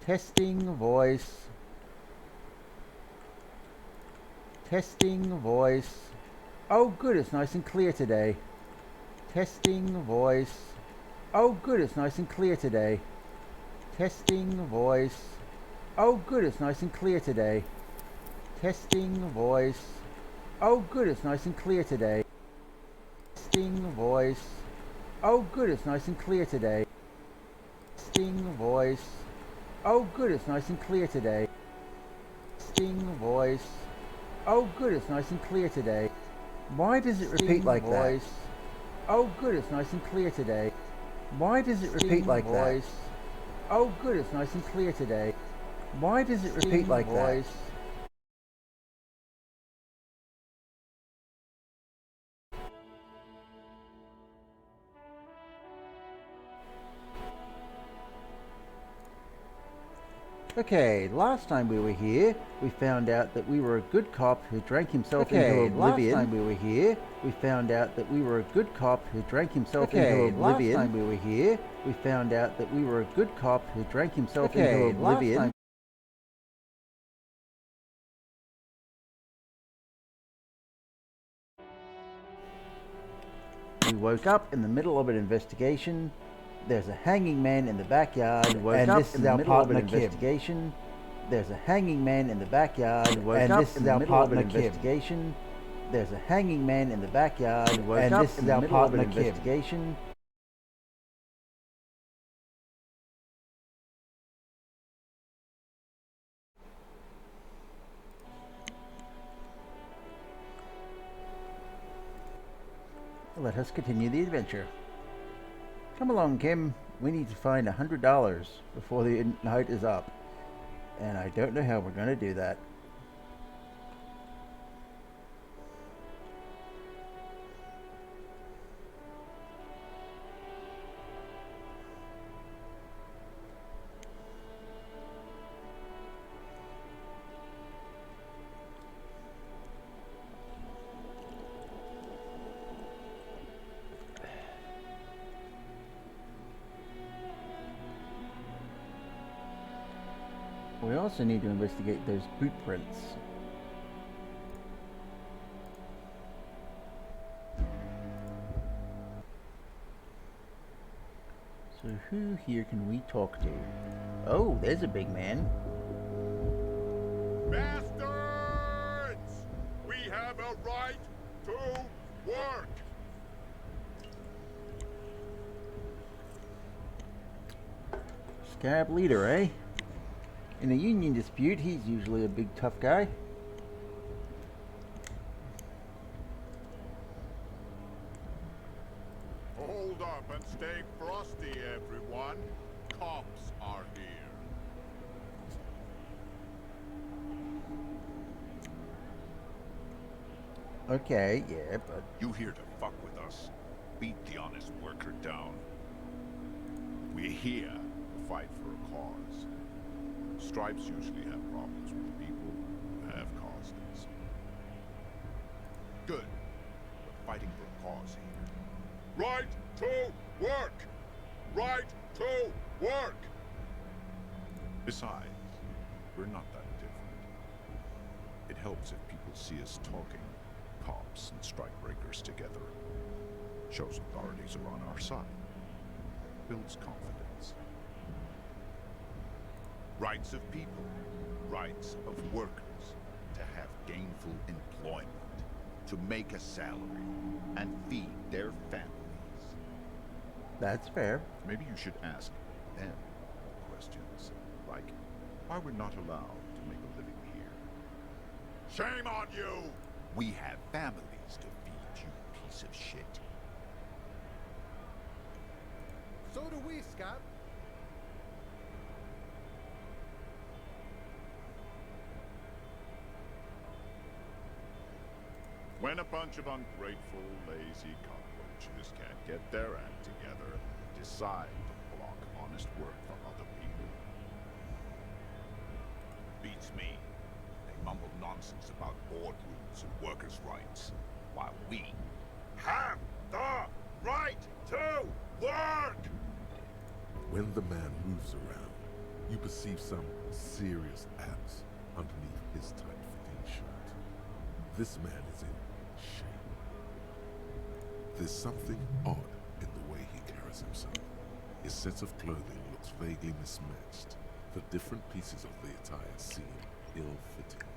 Testing voice. Testing voice. Oh good, it's nice and clear today. Testing voice. Oh good, it's nice and clear today. Testing voice. Oh good, it's nice and clear today. Testing voice. Oh good, it's nice and clear today. Testing voice. Oh good, it's nice and clear today. Testing voice. Oh good, it's nice and clear today. Testing voice. Oh good, it's nice and clear today. Why does it repeat like that? Oh good, it's nice and clear today. Why does it repeat like that? Oh good, it's nice and clear today. Why does it repeat like that? Okay, last time we were here, we found out that we were a good cop who drank himself into oblivion. Last time we were here, we found out that we were a good cop who drank himself into oblivion. Last time we were here, we found out that we were a good cop who drank himself into oblivion. We woke up in the middle of an investigation. There's a hanging man in the backyard, and this is our partner investigation. There's a hanging man in the backyard, and this is our partner investigation. There's a hanging man in the backyard, and this is our partner investigation. Let us continue the adventure. Come along, Kim. We need to find $100 before the night is up. And I don't know how we're going to do that. We also need to investigate those boot prints. So who here can we talk to? Oh, there's a big man. Bastards! We have a right to work! Scab leader, eh? In a union dispute, he's usually a big tough guy. Hold up and stay frosty, everyone. Cops are here. Okay, yeah, but... You here to fuck with us? Beat the honest worker down. We're here to fight for a cause. Stripes usually have problems with people who have causes. Good. We're fighting for a cause here. Right to work! Right to work! Besides, we're not that different. It helps if people see us talking, cops and strikebreakers together. Shows authorities are on our side. Builds confidence. Rights of people, rights of workers, to have gainful employment, to make a salary, and feed their families. That's fair. Maybe you should ask them questions, like why we're not allowed to make a living here. Shame on you! We have families to feed, you piece of shit. So do we, Scott. When a bunch of ungrateful, lazy cockroaches can't get their act together, decide to block honest work for other people. Beats me. They mumble nonsense about boardrooms and workers' rights, while we have the right to work! When the man moves around, You perceive some serious abs underneath his tight-fitting shirt. This man is in shape. There's something odd in the way he carries himself. His set of clothing looks vaguely mismatched. The different pieces of the attire seem ill-fitting.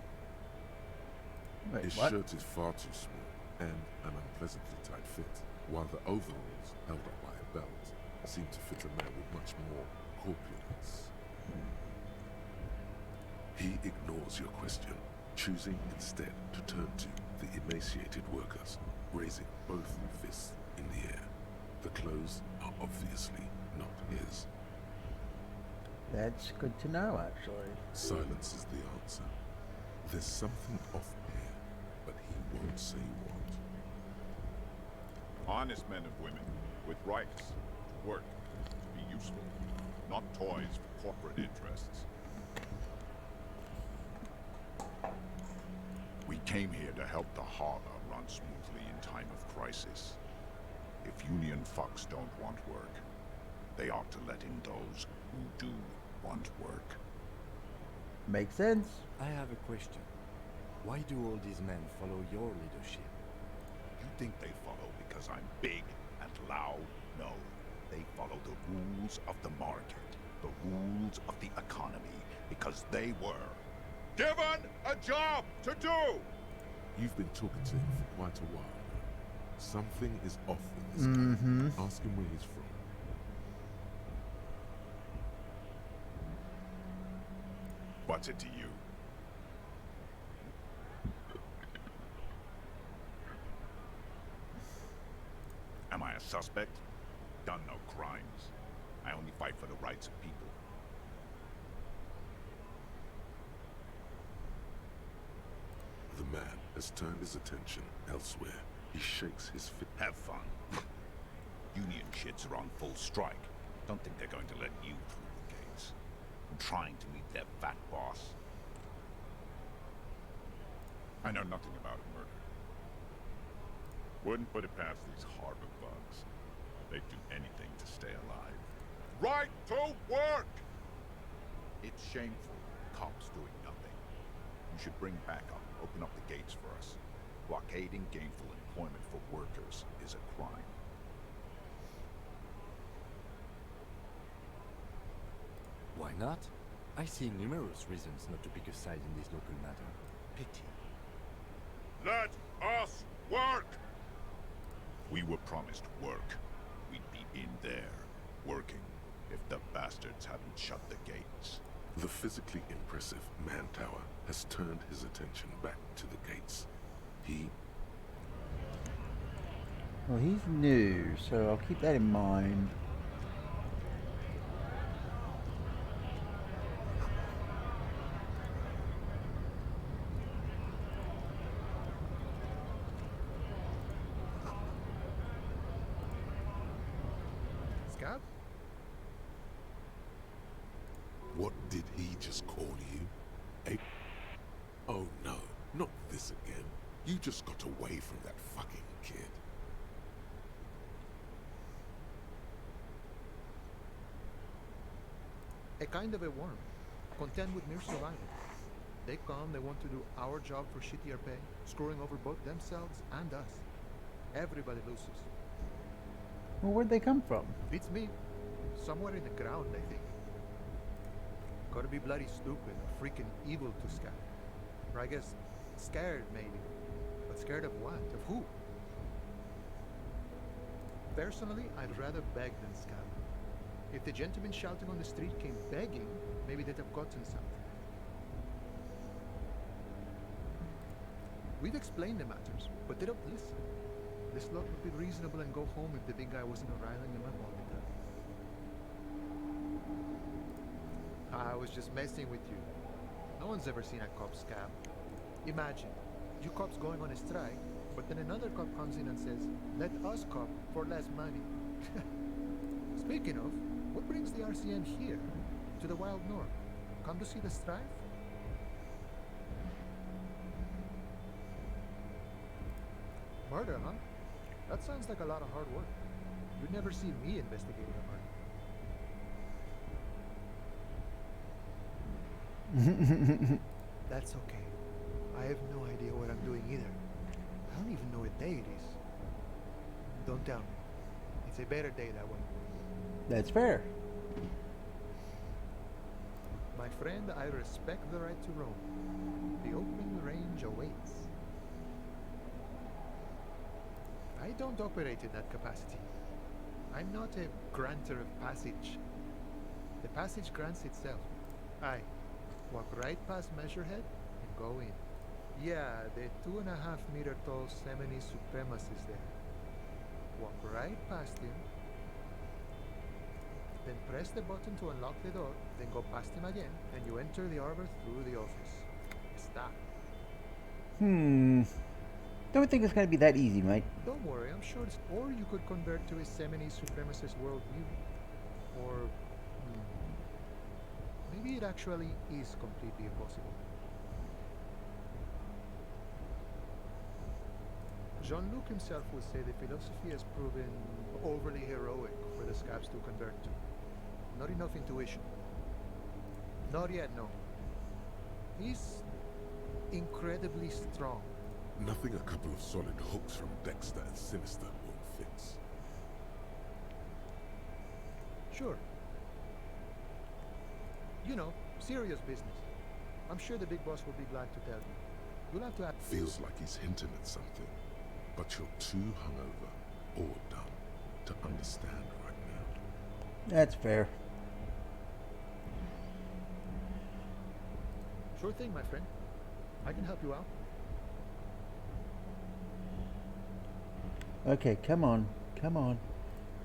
Wait, His what? shirt is far too small and an unpleasantly tight fit, while the overalls, held up by a belt, seem to fit a man with much more corpulence. He ignores your question, choosing instead to turn to the emaciated workers, raising both fists in the air. The clothes are obviously not his. That's good to know, actually. Silence is the answer. There's something off here, but he won't say what. Honest men and women with rights to work, to be useful, not toys for corporate interests. We came here to help the harbor run smoothly in time of crisis. If union fucks don't want work, they ought to let in those who do want work. Makes sense. I have a question. Why do all these men follow your leadership? You think they follow because I'm big and loud? No. They follow the rules of the market, the rules of the economy, because they were given a job to do! You've been talking to him for quite a while now. Something is off with this guy. Ask him where he's from. What's it to you? Am I a suspect? Done no crimes. I only fight for the rights of people. The man has turned his attention elsewhere. He shakes his fist. Have fun. Union shits are on full strike. Don't think they're going to let you through the gates. I'm trying to meet their fat boss. I know nothing about murder. Wouldn't put it past these harbor bugs. They'd do anything to stay alive. Right to work! It's shameful. Cops doing nothing. You should bring backup. Open up the gates for us. Blockading gainful employment for workers is a crime. Why not? I see numerous reasons not to pick a side in this local matter. Pity. Let us work! We were promised work. We'd be in there, working, if the bastards hadn't shut the gates. The physically impressive man tower has turned his attention back to the gates. Well, he's new, so I'll keep that in mind. Scab? What did he just call you? A... Oh no, not this again. You just got away from that fucking kid. A kind of a worm, content with mere survival. They come, they want to do our job for shittier pay, screwing over both themselves and us. Everybody loses. Well, where'd they come from? Beats me. Somewhere in the ground, I think. Gotta be bloody stupid or freaking evil to Scab. Or I guess scared, maybe. But scared of what? Of who? Personally, I'd rather beg than scab. If the gentleman shouting on the street came begging, maybe they'd have gotten something. We've explained the matters, but they don't listen. This lot would be reasonable and go home if the big guy wasn't riling them up all the time. I was just messing with you. No one's ever seen a cop scab. Imagine, you cops going on a strike, but then another cop comes in and says, let us cop for less money. Speaking of, what brings the RCM here, to the wild north? Come to see the strife? Murder, huh? That sounds like a lot of hard work. You'd never see me investigating a murder. That's okay. I have no idea what I'm doing either. I don't even know what day it is. Don't tell me. It's a better day that way. That's fair. My friend, I respect the right to roam. The open range awaits. I don't operate in that capacity. I'm not a granter of passage. The passage grants itself. I walk right past Measurehead and go in. Yeah, the 2.5-meter tall Semini supremacist there. Walk right past him, then press the button to unlock the door, then go past him again, and you enter the arbor through the office. Stop. Don't think it's going to be that easy, mate. Don't worry, I'm sure it's... Or you could convert to a Semini supremacist worldview. Or... maybe it actually is completely impossible. Jean-Luc himself would say the philosophy has proven overly heroic for the scabs to convert to. Not enough intuition. Not yet, no. He's incredibly strong. Nothing a couple of solid hooks from Dexter and Sinister won't fix. Sure. You know, serious business. I'm sure the big boss will be glad to tell you. You'll have to ask. Feels like he's hinting at something, but you're too hungover or dumb to understand right now. That's fair. Sure thing, my friend. I can help you out. Okay, come on. Come on.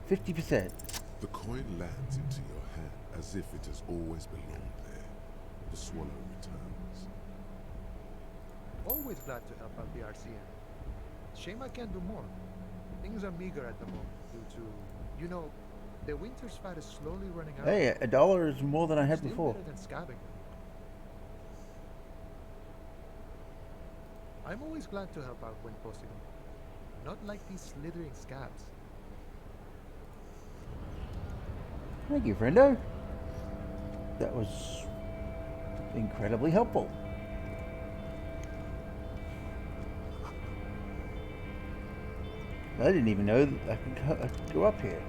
50%. The coin lands into your hand as if it has always belonged there. The swallow returns. Always glad to help out the RCM. Shame I can't do more. Things are meager at the moment due to, you know, the winter's fat is slowly running out. Hey, $1 is more than I had Still before. better than scabbing. I'm always glad to help out when possible. Not like these slithering scabs. Thank you, friendo. That was incredibly helpful. I didn't even know that I could go up here.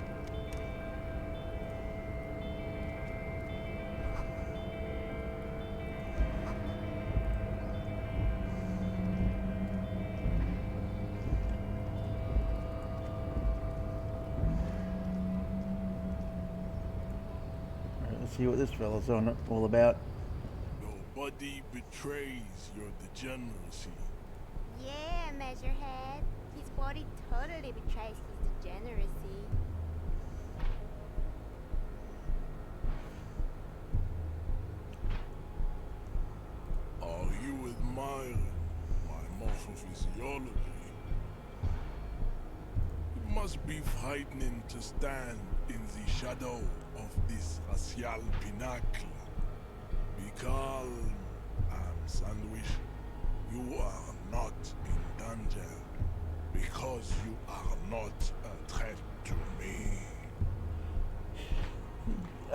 Alright, let's see what this fella's all about. Nobody betrays your degeneracy. Yeah, Measurehead. His body totally betrays his degeneracy. Are you admiring my morphophysiology? It must be frightening to stand in the shadow of this racial pinnacle. Be calm, I'm Sandwich. You are not in danger because you are not a threat to me.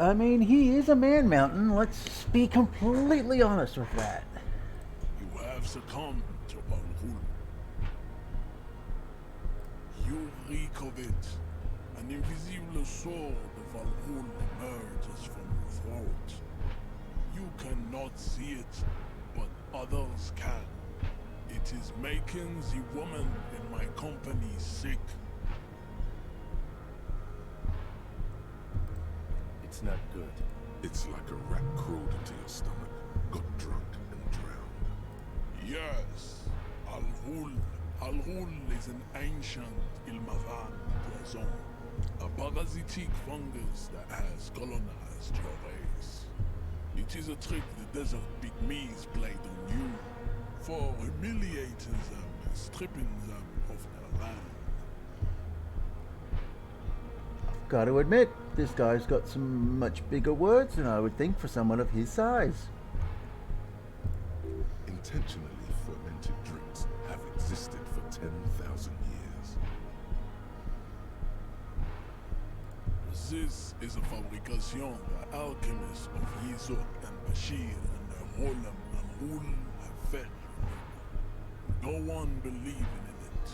I mean, he is a man mountain. Let's be completely honest with that. You have succumbed to Valhul. You reek of it. An invisible sword of Valhul emerges from your throat. You cannot see it, but others can. It is making the woman in my company sick. It's not good. It's like a rat crawled into your stomach, got drunk and drowned. Yes, Al-Ghul. Al-Ghul is an ancient Ilmavan poison, a parasitic fungus that has colonized your race. It is a trick the desert pygmies played on you for humiliating them and stripping them of their land. Got to admit, this guy's got some much bigger words than I would think for someone of his size. Intentionally fermented drinks have existed for 10,000 years. This is a fabrication by alchemists of Yizok and Bashir and their Roland and Rule have failed you. Go on believing in it,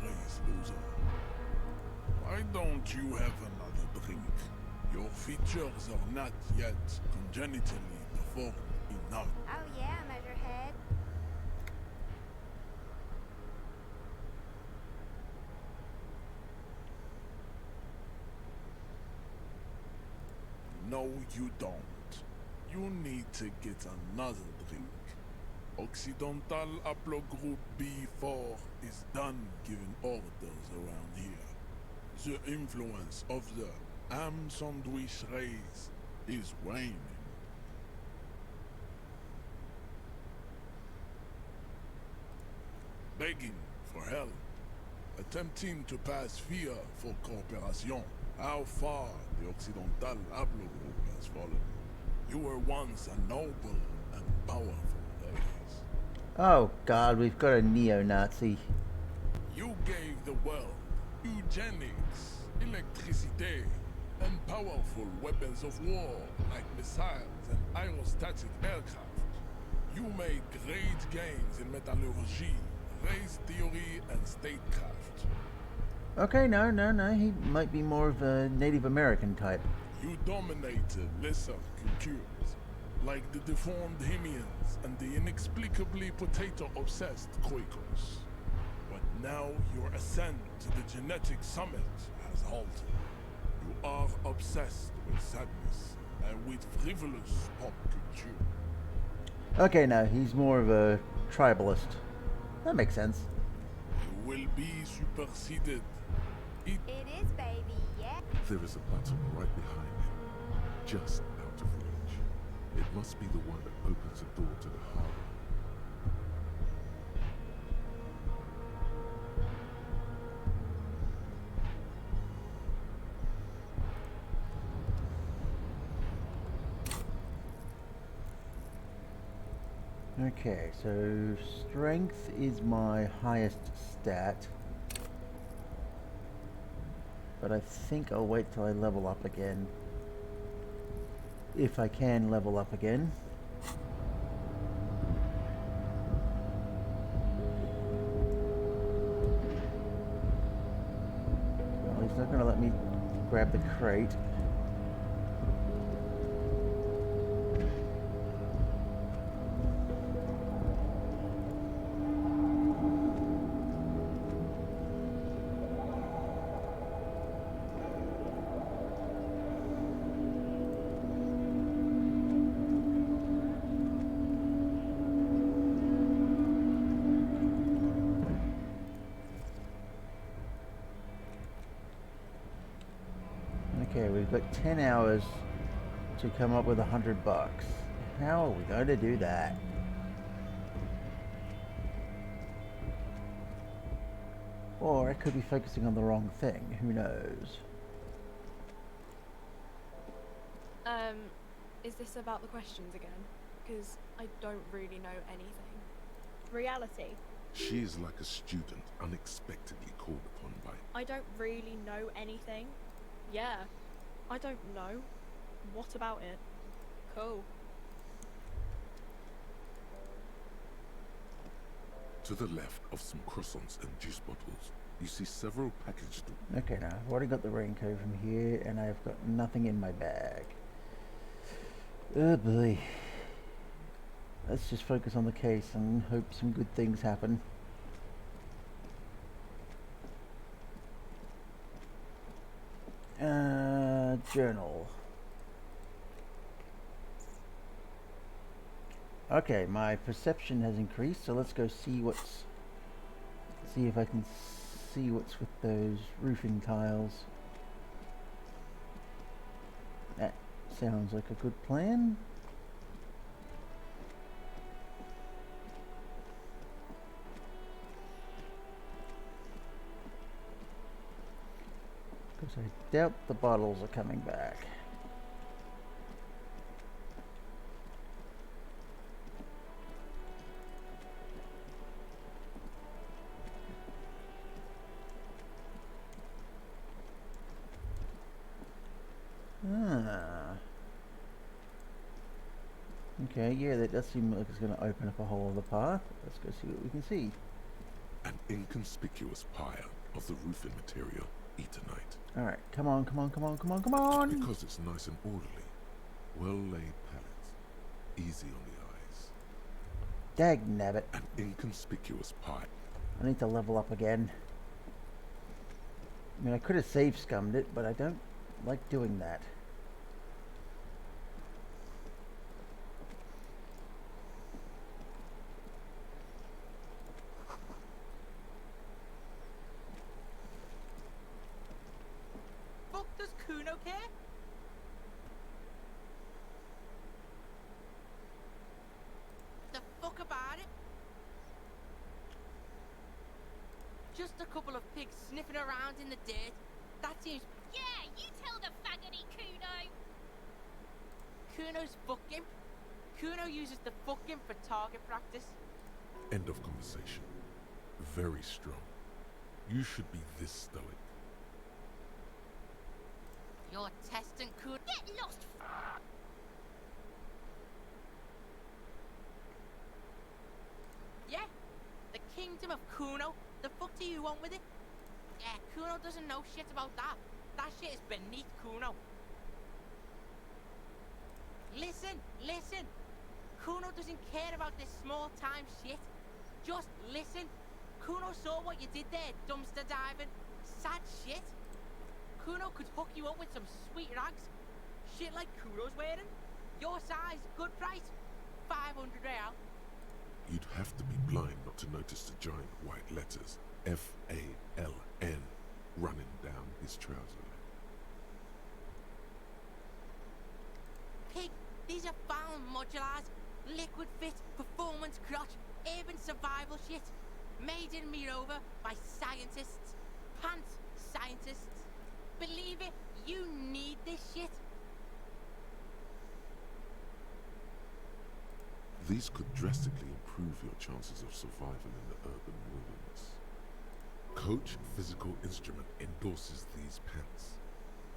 race loser. Why don't you have another drink? Your features are not yet congenitally deformed enough. Oh yeah, Measurehead. No, you don't. You need to get another drink. Occidental Haplogroup B4 is done giving orders around here. The influence of the ham sandwich race is waning. Begging for help. Attempting to pass fear for cooperation. How far the Occidental Haplogroup has fallen. You were once a noble and powerful race. Oh God, we've got a neo-Nazi. You gave the world eugenics, electricity, and powerful weapons of war like missiles and aerostatic aircraft. You made great gains in metallurgy, race theory, and statecraft. Okay, no. He might be more of a Native American type. You dominated lesser cultures, like the deformed Hemians and the inexplicably potato-obsessed Quakers. But now your ascent to the genetic summit has halted. You are obsessed with sadness and with frivolous pop culture. Okay, no, he's more of a tribalist. That makes sense. You will be superseded. It is, baby, yeah. There is a button right behind him, just out of reach. It must be the one that opens the door to the harbor. Okay, so strength is my highest stat. But I think I'll wait till I level up again. If I can level up again. Well, he's not going to let me grab the crate. Okay, we've got 10 hours to come up with $100. How are we going to do that? Or I could be focusing on the wrong thing, who knows? Is this about the questions again? Because I don't really know anything. Reality. She is like a student unexpectedly called upon by... I don't really know anything. Yeah, I don't know. What about it? Cool. To the left of some croissants and juice bottles, you see several packaged... Okay, now I've already got the raincoat from here, and I've got nothing in my bag. Oh boy. Let's just focus on the case and hope some good things happen. Journal. Okay, my perception has increased, so let's go see what's... see if I can see what's with those roofing tiles. That sounds like a good plan. Because I doubt the bottles are coming back. Okay, yeah, that does seem like it's going to open up a whole other path. Let's go see what we can see. An inconspicuous pile of the roofing material Eternite. Alright, come on, come on, come on, come on, come on! Because it's nice and orderly. Well-laid pallets. Easy on the eyes. Dag nabbit. An inconspicuous pile. I need to level up again. I mean, I could have save scummed it, but I don't like doing that. Fuck does Kuno care? The fuck about it? Just a couple of pigs sniffing around in the dirt. That seems... Yeah, you tell the faggoty Kuno. Kuno's fucking. Kuno uses the fucking for target practice. End of conversation. Very strong. You should be this stoic. You're testing Kuno. Get lost. Yeah? The kingdom of Kuno? The fuck do you want with it? Yeah, Kuno doesn't know shit about that. That shit is beneath Kuno. Listen, listen. Kuno doesn't care about this small time shit. Just listen. Kuno saw what you did there, dumpster diving. Sad shit. Kuno could hook you up with some sweet rags. Shit like Kuno's wearing. Your size, good price. 500 real. You'd have to be blind not to notice the giant white letters F-A-L-N running down his trouser leg. Pig, these are found modulars. Liquid fit, performance crotch, urban survival shit. Made in Mirova by scientists. Pants scientists. Believe it, you need this shit. These could drastically improve your chances of survival in the urban wilderness. Coach Physical Instrument endorses these pants.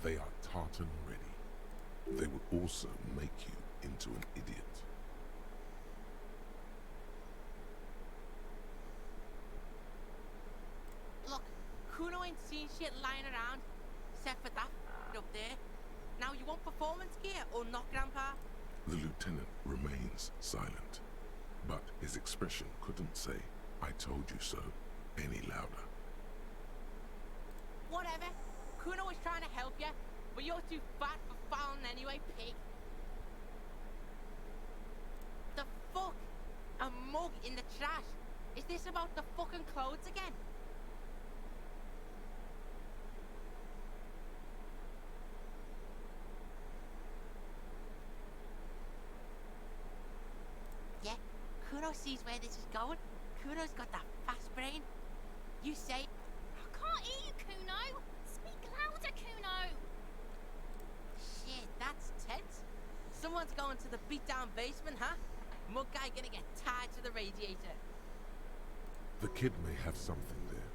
They are tartan ready. They will also make you into an idiot. Look, Kuno ain't seen shit lying around, except for that up there. Now you want performance gear or not, Grandpa? The lieutenant remains silent, but his expression couldn't say, "I told you so," any louder. Whatever. Kuno was trying to help you, but you're too fat for fouling anyway, pig. The fuck? A mug in the trash? Is this about the fucking clothes again? Yeah, Kuno sees where this is going. Kuno's got that fast brain. You say... I can't hear you, Kuno. Speak louder, Kuno. Shit, that's tense. Someone's going to the beat-down basement, huh? Mug guy gonna get tied to the radiator. The kid may have something there.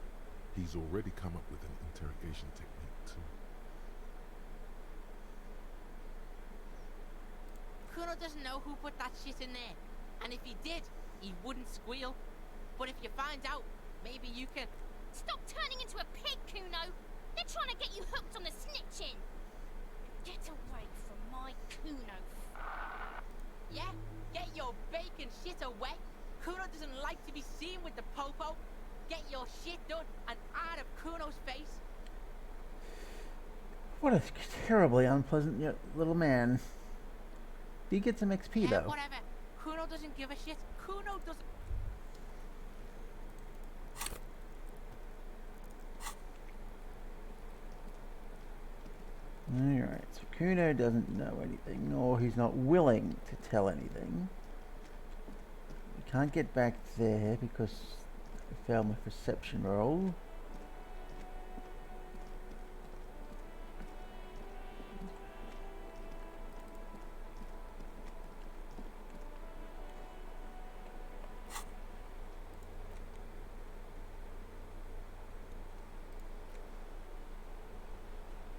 He's already come up with an interrogation technique too. Kuno doesn't know who put that shit in there. And if he did, he wouldn't squeal. But if you find out, maybe you can... Stop turning into a pig, Kuno. They're trying to get you hooked on the snitching. Get away from my Kuno. Yeah, get your bacon shit away. Kuno doesn't like to be seen with the popo. Get your shit done and out of Kuno's face. What a terribly unpleasant little man. Do you get some XP Yeah, though? whatever. Kuno doesn't give a shit. Kuno doesn't... Alright, so Kuno doesn't know anything, or he's not willing to tell anything. We can't get back there because I failed my perception roll.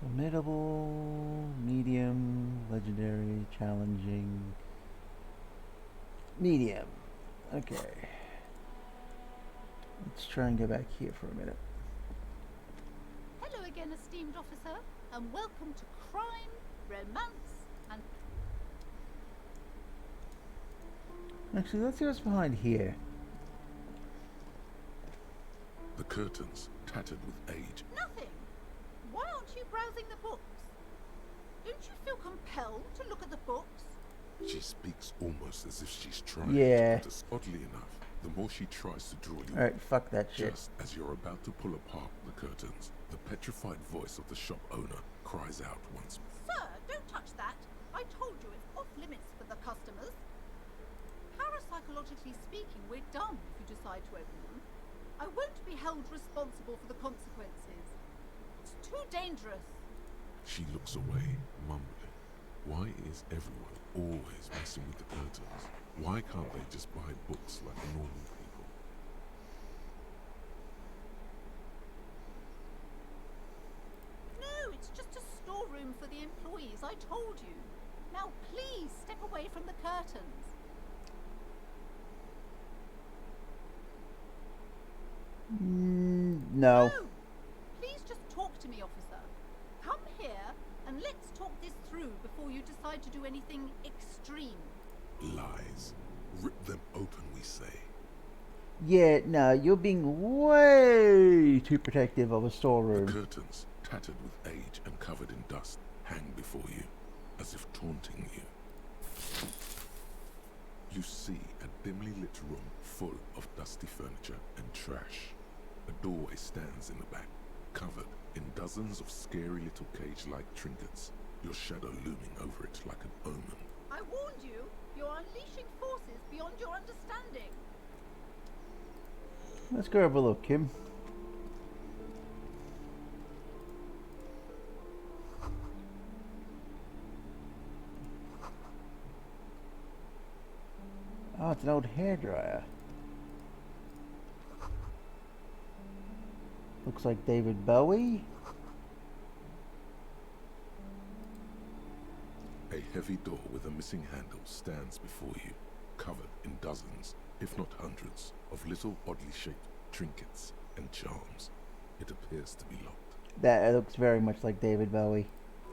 Formidable, medium, legendary, challenging. Medium. Okay. Let's try and go back here for a minute. Hello again, esteemed officer, and welcome to Crime, Romance, and... Actually, let's see what's behind here. The curtains, tattered with age. Nothing! Why aren't you browsing the books? Don't you feel compelled to look at the books? She speaks almost as if she's trying Yeah. to, but oddly enough, the more she tries to draw you Alright, fuck that shit. just as you're about to pull apart the curtains, the petrified voice of the shop owner cries out once more. Sir, don't touch that. I told you it's off limits for the customers. Parapsychologically speaking, we're done if you decide to open them. I won't be held responsible for the consequences. It's too dangerous. She looks away, mumbling. Why is everyone always messing with the curtains? Why can't they just buy books like normal people? No, it's just a storeroom for the employees, I told you. Now please step away from the curtains. No. Please just talk to me, officer. Come here and let's talk this through before you decide to do anything extreme. Lies. Rip them open, we say. Yeah, no, you're being way too protective of a The storeroom. curtains, tattered with age and covered in dust, hang before you, as if taunting you. You see a dimly lit room full of dusty furniture and trash. A doorway stands in the back, covered in dozens of scary little cage-like trinkets, your shadow looming over it like an omen. I warned you, you're unleashing forces beyond your understanding. Let's go have a look, Kim. Oh, it's an old hairdryer. Looks like David Bowie. A heavy door with a missing handle stands before you, covered in dozens, if not hundreds, of little oddly shaped trinkets and charms. It appears to be locked. That looks very much like David Bowie.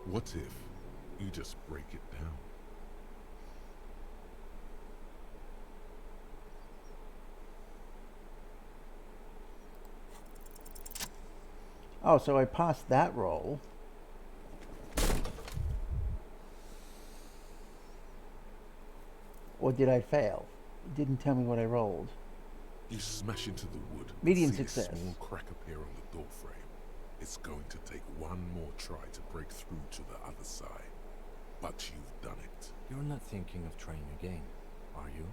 What if you just break it down? Oh, so I passed that roll. Or did I fail? It didn't tell me what I rolled. You smash into the wood. and Medium see success. A small crack appear on the door frame. It's going to take one more try to break through to the other side. But you've done it. You're not thinking of trying again, are you?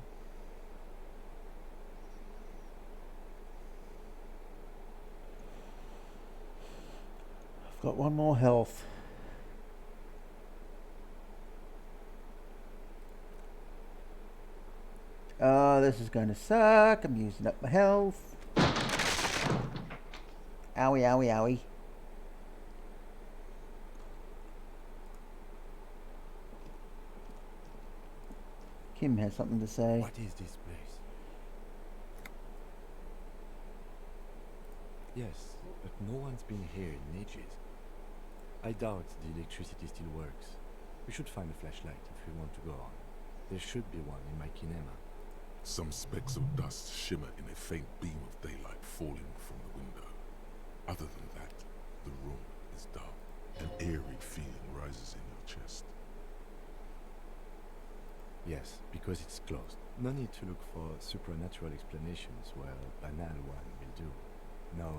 I've got one more health. Oh, this is going to suck. I'm using up my health. Owie, owie, owie. Kim has something to say. What is this place? Yes, but no one's been here in ages. I doubt the electricity still works. We should find a flashlight if we want to go on. There should be one in my kinema. Some specks of dust shimmer in a faint beam of daylight falling from the window. Other than that, the room is dark. An eerie feeling rises in your chest. Yes, because it's closed. No need to look for supernatural explanations where a banal one will do. No.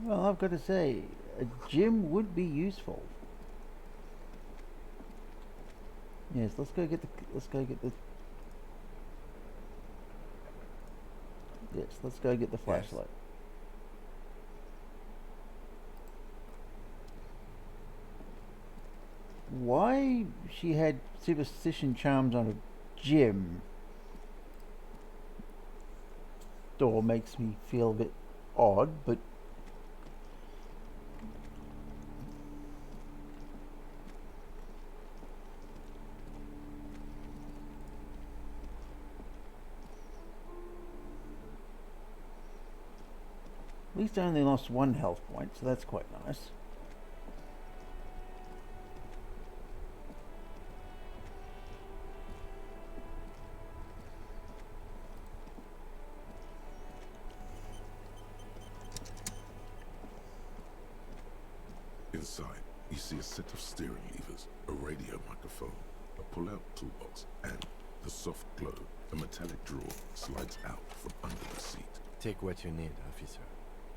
Well, I've got to say, a gym would be useful. Yes, let's go get the. Yes, let's go get the flashlight. Why she had superstition charms on a gym? door makes me feel a bit odd, but at least I only lost 1 health point, so that's quite nice. Inside, you see a set of steering levers, a radio microphone, a pull-out toolbox, and the soft glow. A metallic drawer slides out from under the seat. Take what you need, officer.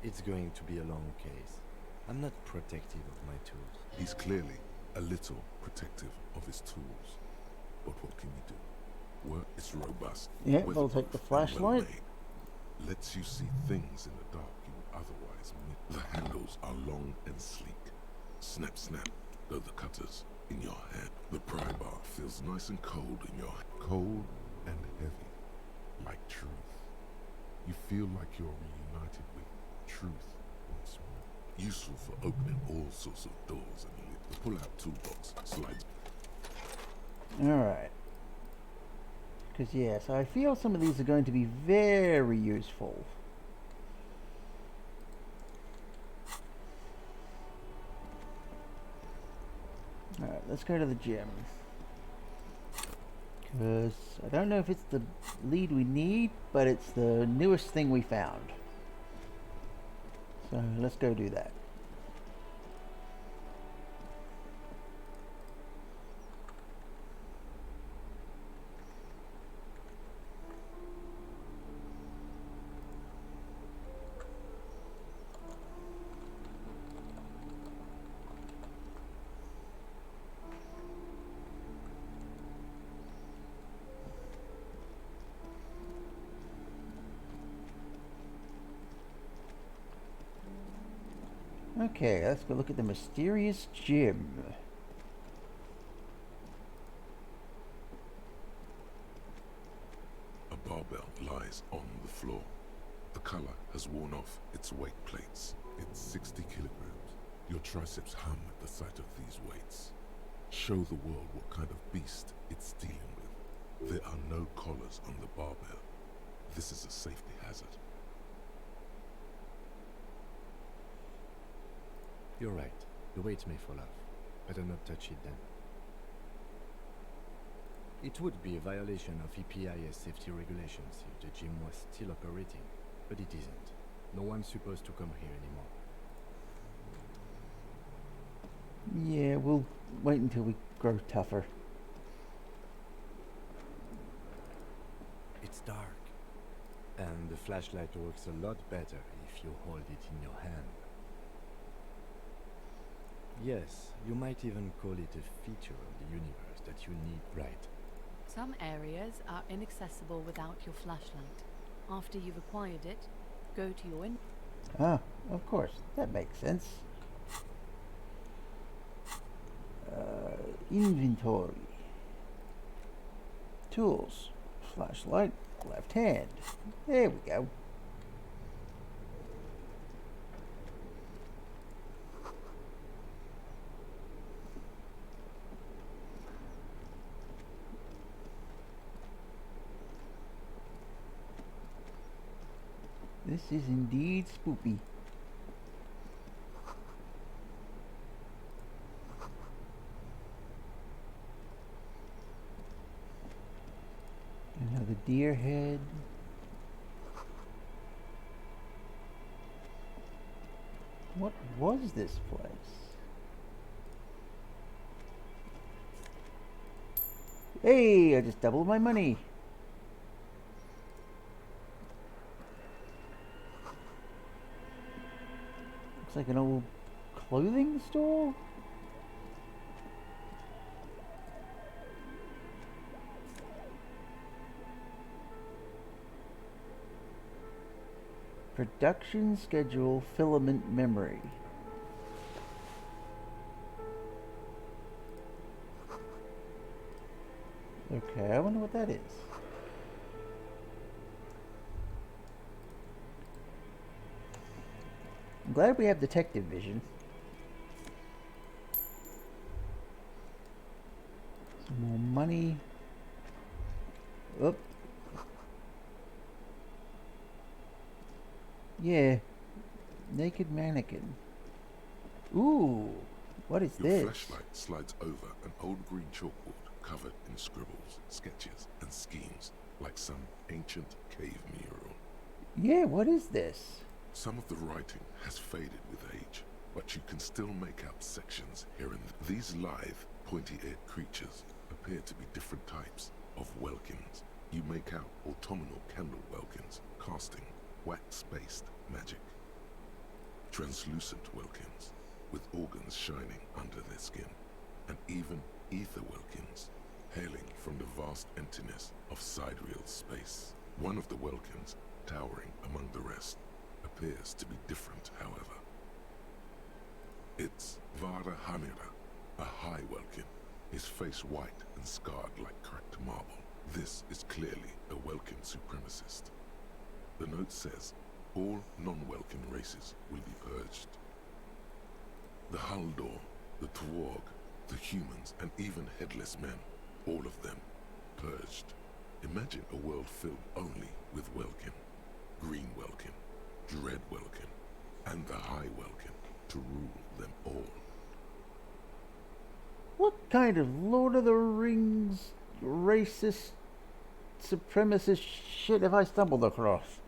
It's going to be a long case. I'm not protective of my tools. He's clearly a little protective of his tools. But what can you do? Work is robust. Yeah, we'll take the flashlight. Well-made. Lets you see things in the dark you would otherwise miss. The handles are long and sleek. Snap, snap, go the cutters in your hand. The pry bar feels nice and cold in your hand. Cold and heavy, like truth. You feel like you're reunited with truth once more. Useful for opening all sorts of doors and the pull-out toolbox slides. Alright. Because yes, I feel some of these are going to be very useful. Alright, let's go to the gym. Because I don't know if it's the lead we need, but it's the newest thing we found. So let's go do that. Okay, let's go look at the mysterious gym. A barbell lies on the floor. The color has worn off its weight plates. It's 60 kilograms. Your triceps hum at the sight of these weights. Show the world what kind of beast it's dealing with. There are no collars on the barbell. This is a safety hazard. You're right. The weights may fall off. Better not touch it then. It would be a violation of EPIS safety regulations if the gym was still operating, but it isn't. No one's supposed to come here anymore. Yeah, we'll wait until we grow tougher. It's dark, and the flashlight works a lot better if you hold it in your hand. Yes, you might even call it a feature of the universe that you need, right? Some areas are inaccessible without your flashlight. After you've acquired it, go to your Ah, of course. That makes sense. Inventory. Tools. Flashlight. Left hand. There we go. This is indeed spoopy. Another deer head. What was this place? Hey, I just doubled my money. Looks like an old clothing store. Production schedule filament memory. Okay, I wonder what that is. I'm glad we have detective vision. Some more money. Oop. Yeah. Naked mannequin. Ooh. What is Your this? flashlight slides over an old green chalkboard covered in scribbles, sketches, and schemes like some ancient cave mural. Yeah, what is this? Some of the writing has faded with age, but you can still make out sections here and there. These lithe, pointy-eared creatures appear to be different types of Welkins. You make out autumnal candle Welkins casting wax-based magic. Translucent Welkins with organs shining under their skin, and even ether Welkins hailing from the vast emptiness of sidereal space. One of the Welkins, towering among the rest, appears to be different, however. It's Vara Hamira, a high Welkin, his face white and scarred like cracked marble. This is clearly a Welkin supremacist. The note says, all non-Welkin races will be purged. The Haldor, the Twarg, the humans, and even headless men, all of them, purged. Imagine a world filled only with Welkin, Green Welkin, Dread Welkin, and the High Welkin to rule them all. What kind of Lord of the Rings racist supremacist shit have I stumbled across?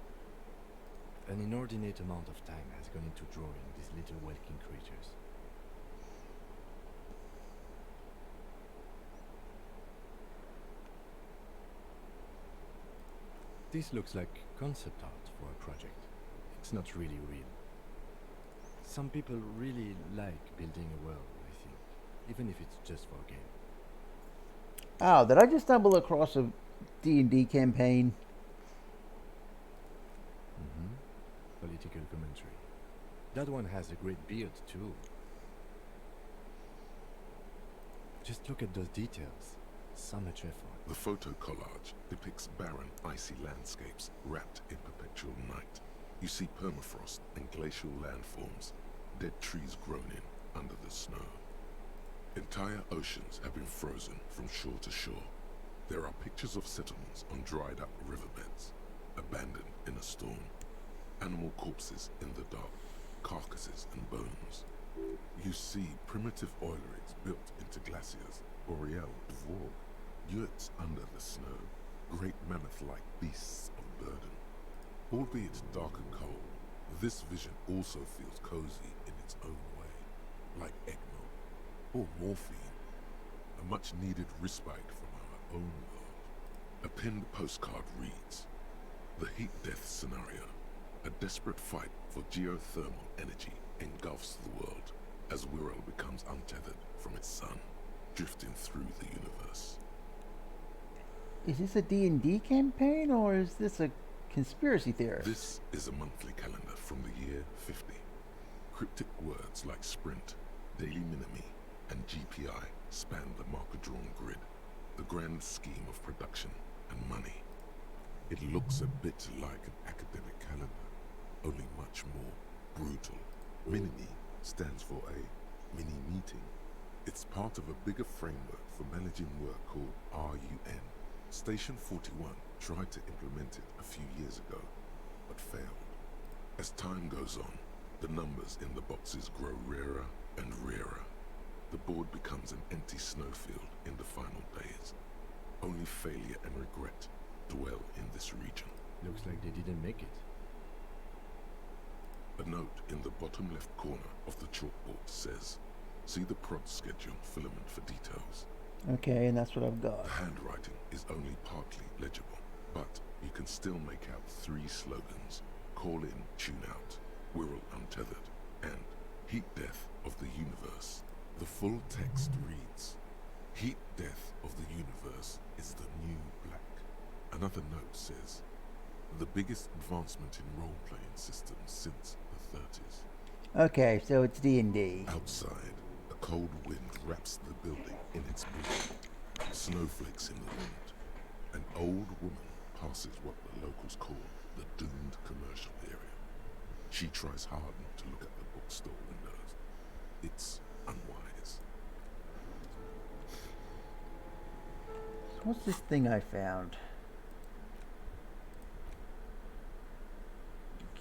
An inordinate amount of time has gone into drawing these little Welkin creatures. This looks like concept art for a project. It's not really real. Some people really like building a world, I think, even if it's just for a game. Oh, did I just stumble across a D&D campaign? Political commentary. That one has a great beard too. Just look at those details. So much effort. The photo collage depicts barren, icy landscapes wrapped in perpetual night. You see permafrost and glacial landforms, dead trees grown in under the snow. Entire oceans have been frozen from shore to shore. There are pictures of settlements on dried up riverbeds, abandoned in a storm. Animal corpses in the dark, carcasses and bones. You see primitive oil rigs built into glaciers, boreal dvorg, yurts under the snow, great mammoth-like beasts of burden. Albeit dark and cold, this vision also feels cozy in its own way, like eggnog or morphine, a much-needed respite from our own world. A pinned postcard reads, "The heat death scenario. A desperate fight for geothermal energy engulfs the world as Wirral becomes untethered from its sun, drifting through the universe." Is this a D&D campaign or is this a conspiracy theory? This is a monthly calendar from the year 50. Cryptic words like sprint, daily minimi, and GPI span the marker-drawn grid, the grand scheme of production and money. It looks a bit like an academic calendar, only much more brutal. Minimi stands for a mini-meeting. It's part of a bigger framework for managing work called RUN. Station 41 tried to implement it a few years ago, but failed. As time goes on, the numbers in the boxes grow rarer and rarer. The board becomes an empty snowfield in the final days. Only failure and regret dwell in this region. Looks like they didn't make it. A note in the bottom left corner of the chalkboard says, "See the prod schedule filament for details." Okay, and that's what I've got. The handwriting is only partly legible, but you can still make out 3 slogans: Call in, Tune out, Wirral Untethered, and Heat Death of the Universe. The full text reads, "Heat Death of the Universe is the new black." Another note says, "The biggest advancement in role-playing systems since the 30s. Okay, so it's D&D. Outside, a cold wind wraps the building in its bosom. Snowflakes in the wind. An old woman passes what the locals call the doomed commercial area. She tries hard not to look at the bookstore windows. It's unwise. So what's this thing I found?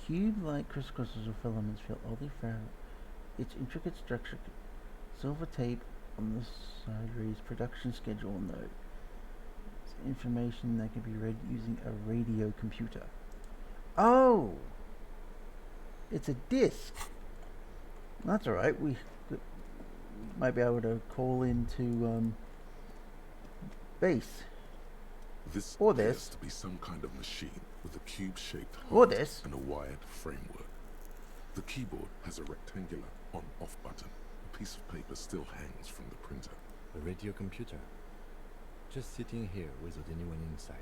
Cube-like crisscrosses of filaments feel oddly fragile. Its intricate structure, silver tape on the side reads production schedule note. It's information that can be read using a radio computer. Oh! It's a disc. That's alright. We might be able to call into base. This Or appears this. to be some kind of machine with a cube-shaped Or heart this. and a wired framework. The keyboard has a rectangular on-off button. A piece of paper still hangs from the printer. A radio computer. Just sitting here without anyone inside.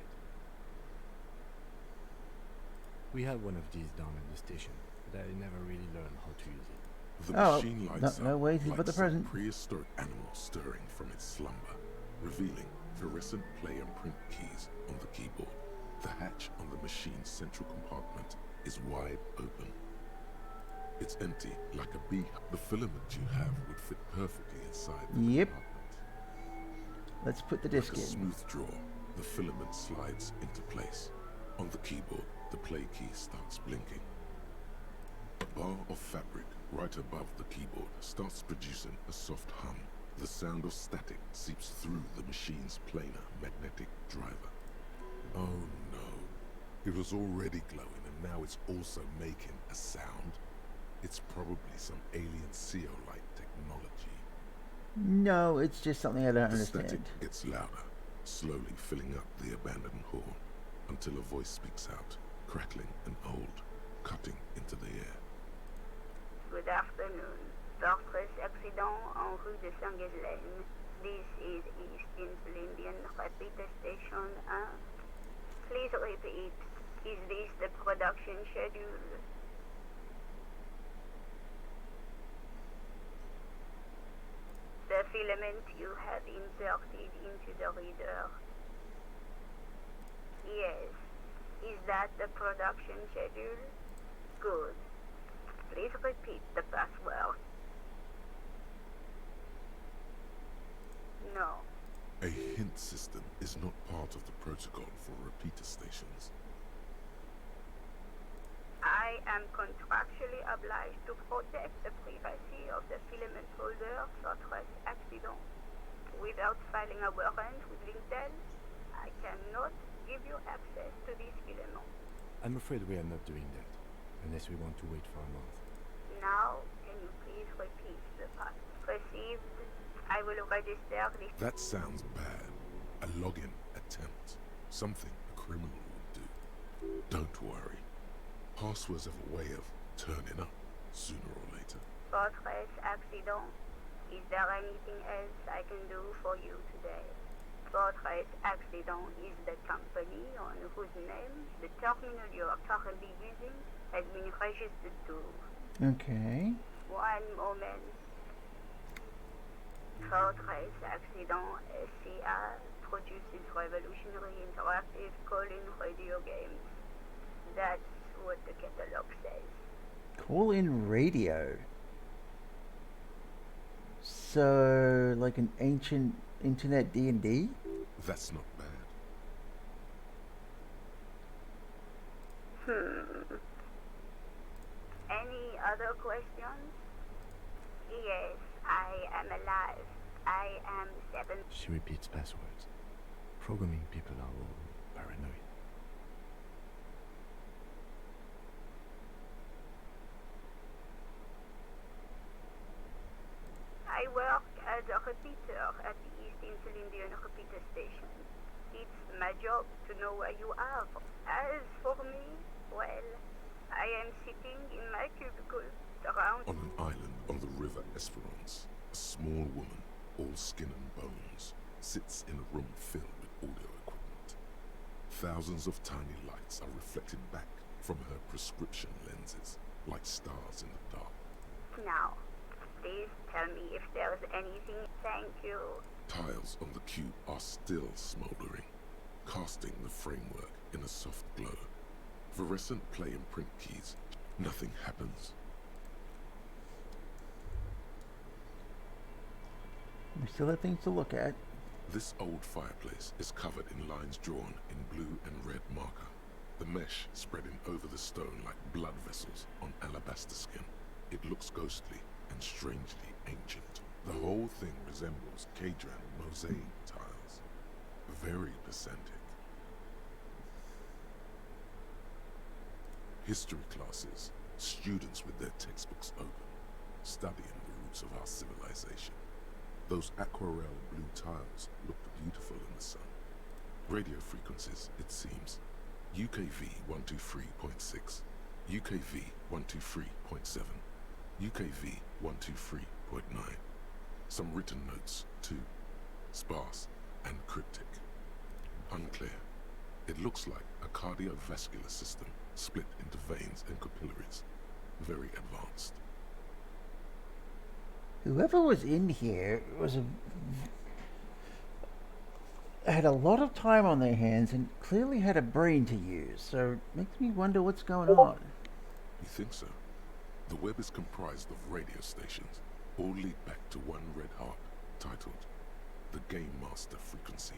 We had one of these down at the station, but I never really learned how to use it. The Oh, machine lights no up waiting like for the some present. prehistoric animal stirring from its slumber, revealing fluorescent play and print keys on the keyboard. The hatch on the machine's central compartment is wide open. It's empty, like a bee. The filament you have would fit perfectly inside the Yep. compartment. Let's put the Like disc a in. smooth draw, the filament slides into place. On the keyboard, the play key starts blinking. A bar of fabric right above the keyboard starts producing a soft hum. The sound of static seeps through the machine's planar magnetic driver. Oh no. It was already glowing and now it's also making a sound. It's probably some alien CO-like technology. No, it's just something I don't The static understand. gets louder, slowly filling up the abandoned horn, until a voice speaks out, crackling and old, cutting into the air. Good afternoon. Fortress accident en rue de Saint-Ghislaine. This is East Insulindian Repeater Station 1. Please repeat. Is this the production schedule? The filament you have inserted into the reader. Yes. Is that the production schedule? Good. Please repeat the password. No. A hint system is not part of the protocol for repeater stations. I am contractually obliged to protect the privacy of the filament holder Fortress accident. Without filing a warrant with Lintel, I cannot give you access to this filament. I'm afraid we are not doing that, unless we want to wait for a month. Now, can you please repeat the password? Received. I will register this. That sounds bad. A login attempt. Something a criminal would do. Don't worry. Passwords have a way of turning up sooner or later. Fortress accident. Is there anything else I can do for you today? Fortress accident is the company on whose name the terminal you are currently using has been registered to. Okay. One moment. Fortress accident SCA produces revolutionary interactive call-in radio games. That's what the catalog says. Call in radio. So, like an ancient internet D&D? That's not bad. Any other questions? Yes, I am alive. I am 7. She repeats passwords. Programming people are all paranoid. I work as a repeater at the East Insulindian repeater station. It's my job to know where you are. As for me, well, I am sitting in my cubicle around. On an island on the river Esperance, a small woman, all skin and bones, sits in a room filled with audio equipment. Thousands of tiny lights are reflected back from her prescription lenses, like stars in the dark. Now, please tell me if there's anything. Thank you. Tiles on the cube are still smoldering, casting the framework in a soft glow. Fluorescent play and print keys Nothing happens. We still have things to look at. This old fireplace is covered in lines drawn in blue and red marker, the mesh spreading over the stone like blood vessels on alabaster skin. It looks ghostly and strangely ancient. The whole thing resembles Kadran mosaic tiles. Very pedantic. History classes, students with their textbooks open, studying the roots of our civilization. Those aquarelle blue tiles looked beautiful in the sun. Radio frequencies, it seems. UKV 123.6, UKV 123.7, UKV 123.9. Some written notes, too. Sparse and cryptic. Unclear. It looks like a cardiovascular system split into veins and capillaries. Very advanced. Whoever was in here had a lot of time on their hands and clearly had a brain to use, so it makes me wonder what's going on. You think so? The web is comprised of radio stations, all lead back to one red heart, titled the Game Master Frequency.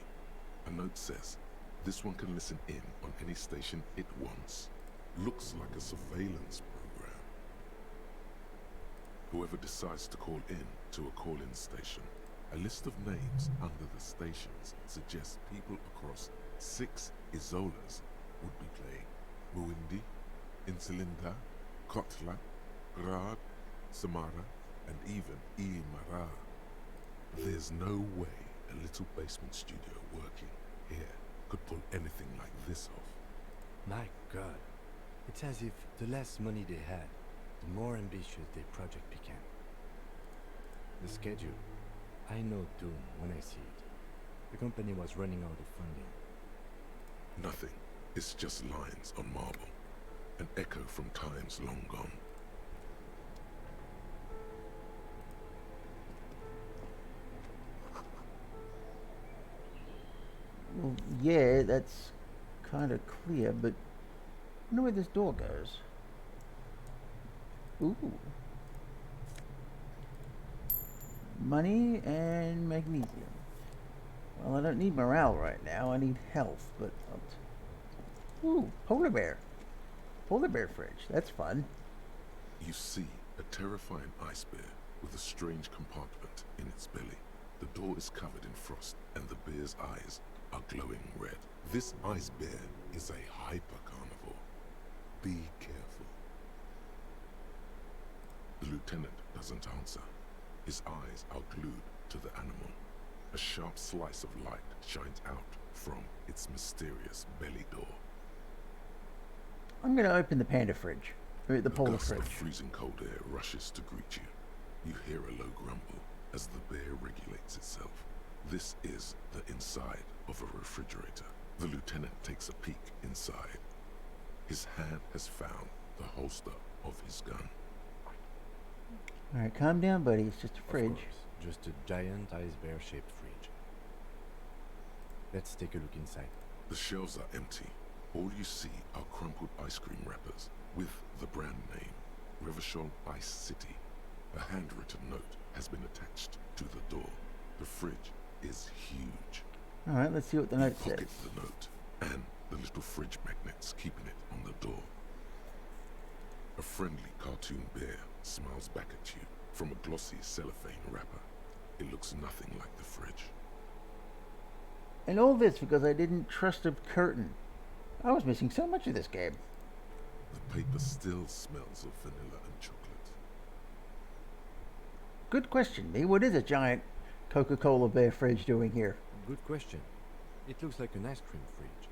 A note says, this one can listen in on any station it wants. Looks like a surveillance program. Whoever decides to call in to a call-in station, a list of names under the stations suggests people across 6 Isolas would be playing. Muindi, Insulinda, Kotla, Grad, Samara, and even Imara. There's no way a little basement studio working here could pull anything like this off. My God. It's as if the less money they had, the more ambitious their project became. The schedule. I know doom when I see it. The company was running out of funding. Nothing. It's just lines on marble. An echo from times long gone. Well, yeah, that's kind of clear, but I wonder where this door goes. Ooh. Money and magnesium. Well, I don't need morale right now. I need health, but... Ooh, polar bear. Polar bear fridge. That's fun. You see a terrifying ice bear with a strange compartment in its belly. The door is covered in frost, and the bear's eyes are glowing red. This ice bear is a hyper-carnivore. Be careful. The lieutenant doesn't answer. His eyes are glued to the animal. A sharp slice of light shines out from its mysterious belly door. I'm going to open the panda fridge. The polar gust fridge. of freezing cold air rushes to greet you. You hear a low grumble as the bear regulates itself. This is the inside of a refrigerator. The lieutenant takes a peek inside. His hand has found the holster of his gun. Alright, calm down, buddy. It's just a fridge. Of course, just a giant ice bear-shaped fridge. Let's take a look inside. The shelves are empty. All you see are crumpled ice cream wrappers with the brand name, Revachol Ice City. A handwritten note has been attached to the door. The fridge is huge. Alright, let's see what the note says. Pocket the note and the little fridge magnets keeping it on the door. A friendly cartoon bear smiles back at you from a glossy cellophane wrapper. It looks nothing like the fridge. And all this because I didn't trust a curtain. I was missing so much of this game. The paper still smells of vanilla and chocolate. Good question, me. What is a giant Coca-Cola bear fridge doing here? Good question. It looks like an ice cream fridge.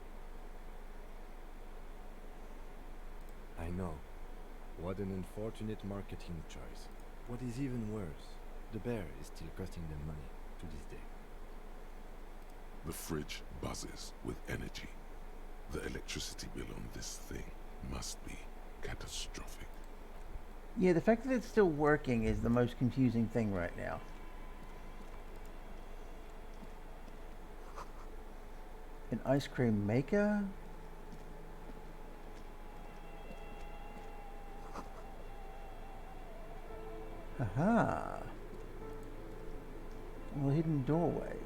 I know. What an unfortunate marketing choice. What is even worse, the bear is still costing them money to this day. The fridge buzzes with energy. The electricity bill on this thing must be catastrophic. Yeah, the fact that it's still working is the most confusing thing right now. An ice cream maker? Aha. Well, hidden doorway.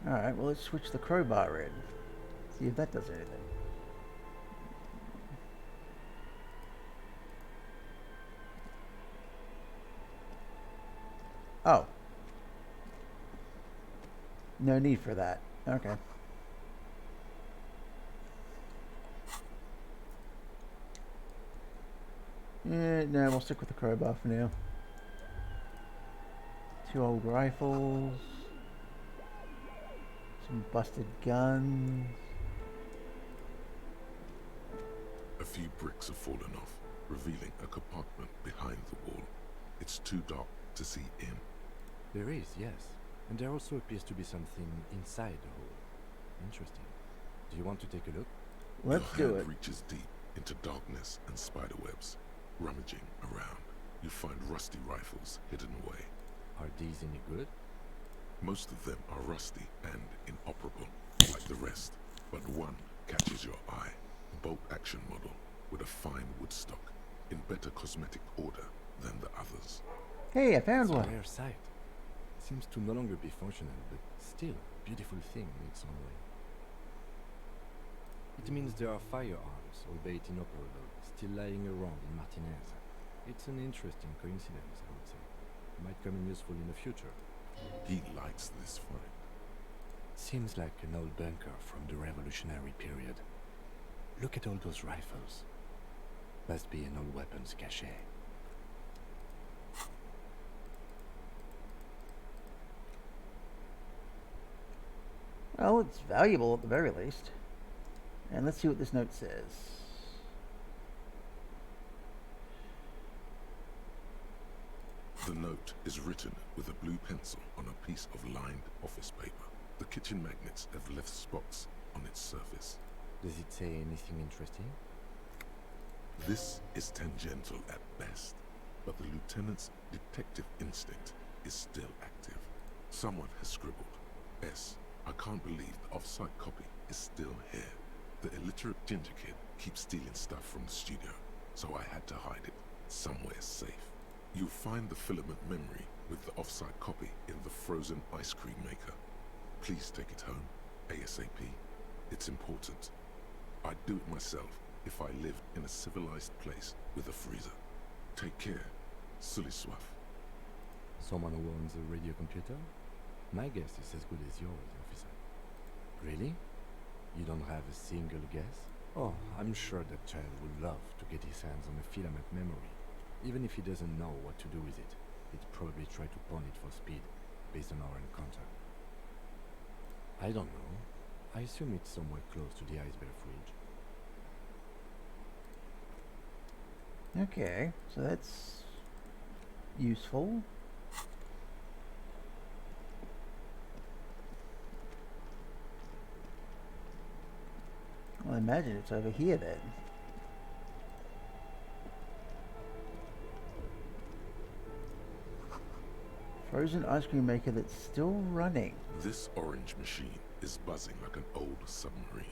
Alright, well, let's switch the crowbar in. See if that does anything. Oh. No need for that. Okay. No, we'll stick with the crowbar for now. 2 old rifles. Some busted guns. A few bricks have fallen off, revealing a compartment behind the wall. It's too dark to see in. There is, yes. And there also appears to be something inside the hole. Interesting. Do you want to take a look? Let's do Your hand it. reaches deep into darkness and spiderwebs. Rummaging around, you find rusty rifles hidden away. Are these any good? Most of them are rusty and inoperable, like the rest. But one catches your eye. A bolt-action model with a fine wood stock, in better cosmetic order than the others. Hey, I found It's one. a rare sight. Seems to no longer be functional, but still a beautiful thing in its own way. It means there are firearms, albeit inoperable, still lying around in Martinez. It's an interesting coincidence, I would say. Might come in useful in the future. He likes this find. Seems like an old bunker from the Revolutionary period. Look at all those rifles. Must be an old weapons cache. Well, it's valuable at the very least. And let's see what this note says. The note is written with a blue pencil on a piece of lined office paper. The kitchen magnets have left spots on its surface. Does it say anything interesting? This is tangential at best, but the lieutenant's detective instinct is still active. Someone has scribbled, S. I can't believe the off-site copy is still here. The illiterate ginger kid keeps stealing stuff from the studio, so I had to hide it somewhere safe. You'll find the filament memory with the off-site copy in the frozen ice cream maker. Please take it home, ASAP. It's important. I'd do it myself if I lived in a civilized place with a freezer. Take care, Sully Swaff. Someone who owns a radio computer? My guess is as good as yours, officer. Really? You don't have a single guess? Oh, I'm sure that child would love to get his hands on a filament memory. Even if he doesn't know what to do with it, he'd probably try to pawn it for speed, based on our encounter. I don't know. I assume it's somewhere close to the iceberg fridge. Okay, so that's useful. Well, I imagine it's over here then. Frozen ice cream maker that's still running. This orange machine is buzzing like an old submarine.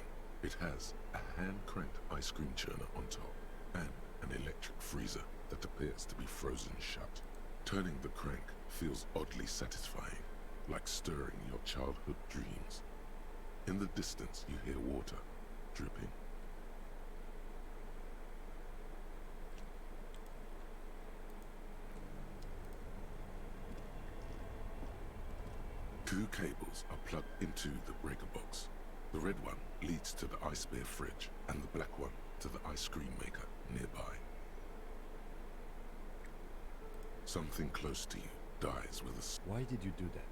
It has a hand-cranked ice cream churner on top and an electric freezer that appears to be frozen shut. Turning the crank feels oddly satisfying, like stirring your childhood dreams. In the distance, you hear water dripping. Two cables are plugged into the breaker box. The red one leads to the ice bear fridge, and the black one to the ice cream maker nearby. Something close to you dies with a... Why did you do that?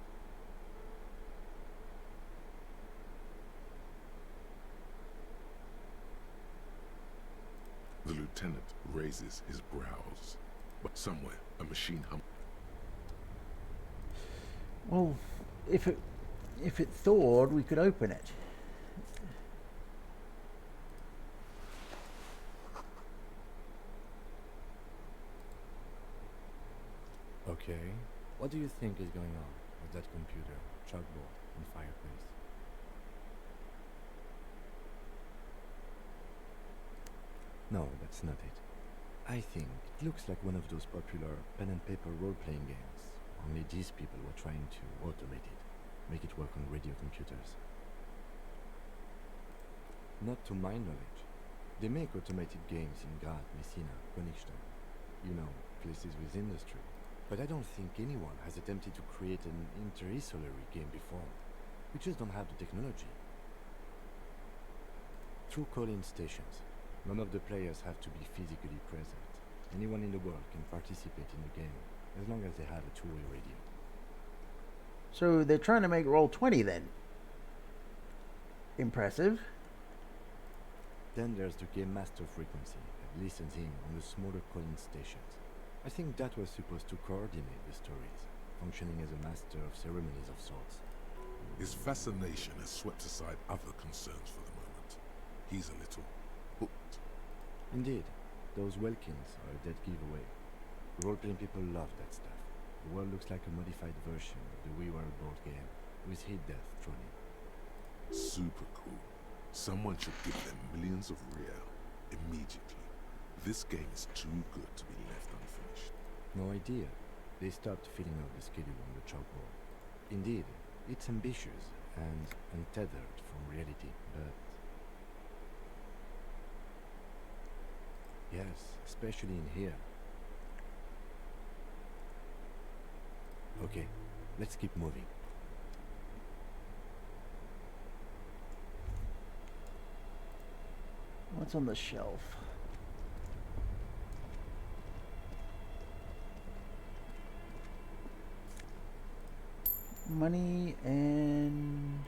The lieutenant raises his brows, but somewhere a machine hum... Well, if it thawed, we could open it. Okay. What do you think is going on with that computer, chalkboard, and fireplace? No, that's not it. I think it looks like one of those popular pen and paper role-playing games. Only these people were trying to automate it, make it work on radio computers. Not to my knowledge. They make automated games in Graz, Messina, Königstein. You know, places with industry. But I don't think anyone has attempted to create an inter-isolary game before. We just don't have the technology. Through call-in stations, none of the players have to be physically present. Anyone in the world can participate in the game, as long as they have a two-way radio. So they're trying to make Roll20 then. Impressive. Then there's the game master frequency that listens in on the smaller call-in stations. I think that was supposed to coordinate the stories, functioning as a master of ceremonies of sorts. His fascination has swept aside other concerns for the moment. He's a little hooked. Indeed, those Welkins are a dead giveaway. Role-playing people love that stuff. The world looks like a modified version of the We Were board game, with hit death thrown in. Super cool. Someone should give them millions of real immediately. This game is too good to be left unfinished. No idea. They stopped filling out the schedule on the chalkboard. Indeed, it's ambitious and untethered from reality, but... Yes, especially in here. Okay, let's keep moving. What's on the shelf? Money and...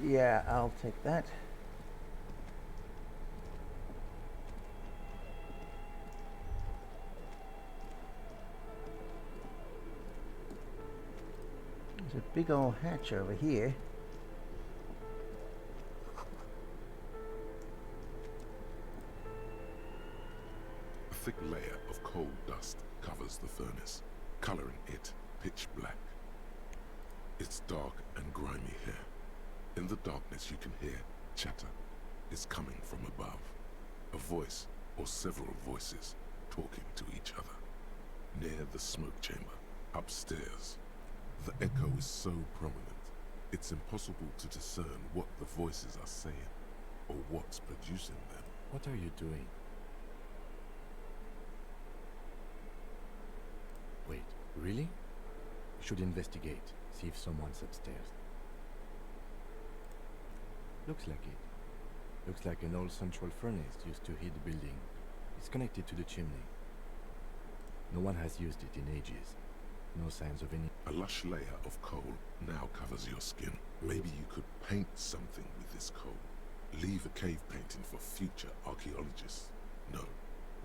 Yeah, I'll take that. There's a big old hatch over here. A thick layer of coal dust covers the furnace, coloring it pitch black. It's dark and grimy here. In the darkness you can hear chatter. It's coming from above. A voice or several voices talking to each other. Near the smoke chamber, upstairs. The echo is so prominent, it's impossible to discern what the voices are saying or what's producing them. What are you doing? Wait, really? We should investigate, see if someone's upstairs. Looks like it. Looks like an old central furnace used to heat the building. It's connected to the chimney. No one has used it in ages. No signs of any... A lush layer of coal now covers your skin. Maybe you could paint something with this coal. Leave a cave painting for future archaeologists. No,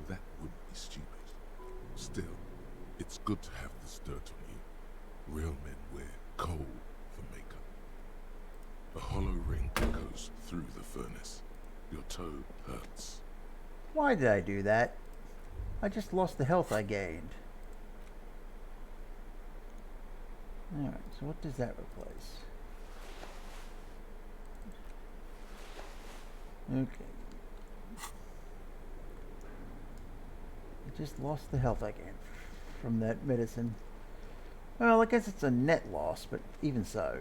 that would be stupid. Still, it's good to have this dirt on you. Real men wear coal for makeup. A hollow ring echoes through the furnace. Your toe hurts. Why did I do that? I just lost the health I gained. Alright, so what does that replace? Okay. I just lost the health I gained from that medicine. Well, I guess it's a net loss, but even so.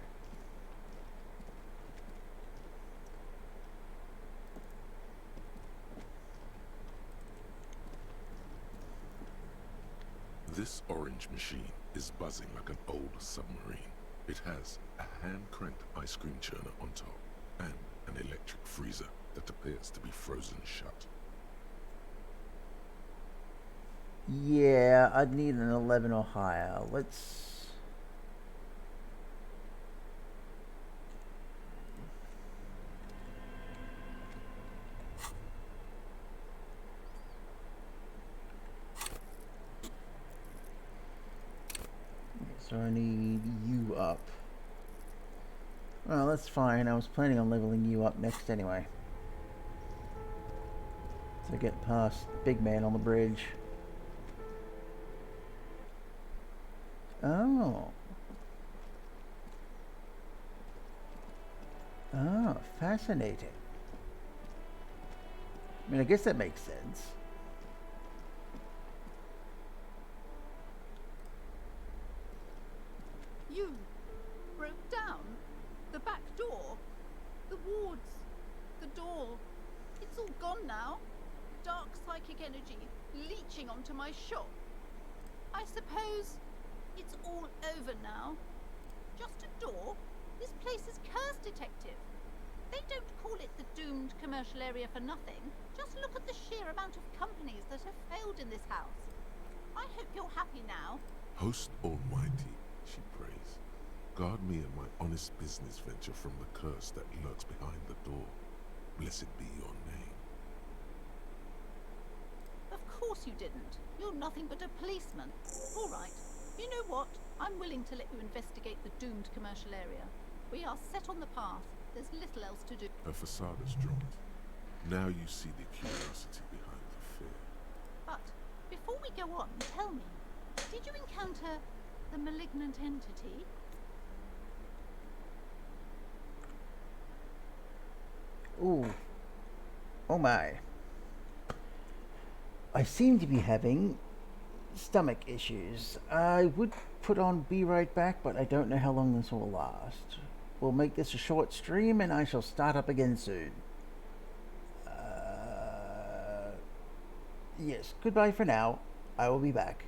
This orange machine is buzzing like an old submarine. It has a hand-cranked ice cream churner on top and an electric freezer that appears to be frozen shut. Yeah, I'd need an 11 or higher. Let's... So I need you up. Well, that's fine. I was planning on leveling you up next anyway. So get past the big man on the bridge. Oh. Oh, fascinating. I mean, I guess that makes sense. You broke down the back door, the wards, the door. It's all gone now. Dark psychic energy leeching onto my shop. I suppose it's all over now. Just a door? This place is cursed, Detective. They don't call it the doomed commercial area for nothing. Just look at the sheer amount of companies that have failed in this house. I hope you're happy now. Host Almighty, she prays, guard me and my honest business venture from the curse that lurks behind the door. Blessed be your name. Of course you didn't. You're nothing but a policeman. All right. You know what? I'm willing to let you investigate the doomed commercial area. We are set on the path. There's little else to do. Her facade is dropped. Now you see the curiosity behind the fear. But before we go on, tell me, did you encounter the malignant entity? Ooh. Oh my. I seem to be having stomach issues. I would put on Be Right Back, but I don't know how long this will last. We'll make this a short stream and I shall start up again soon. Yes, goodbye for now. I will be back.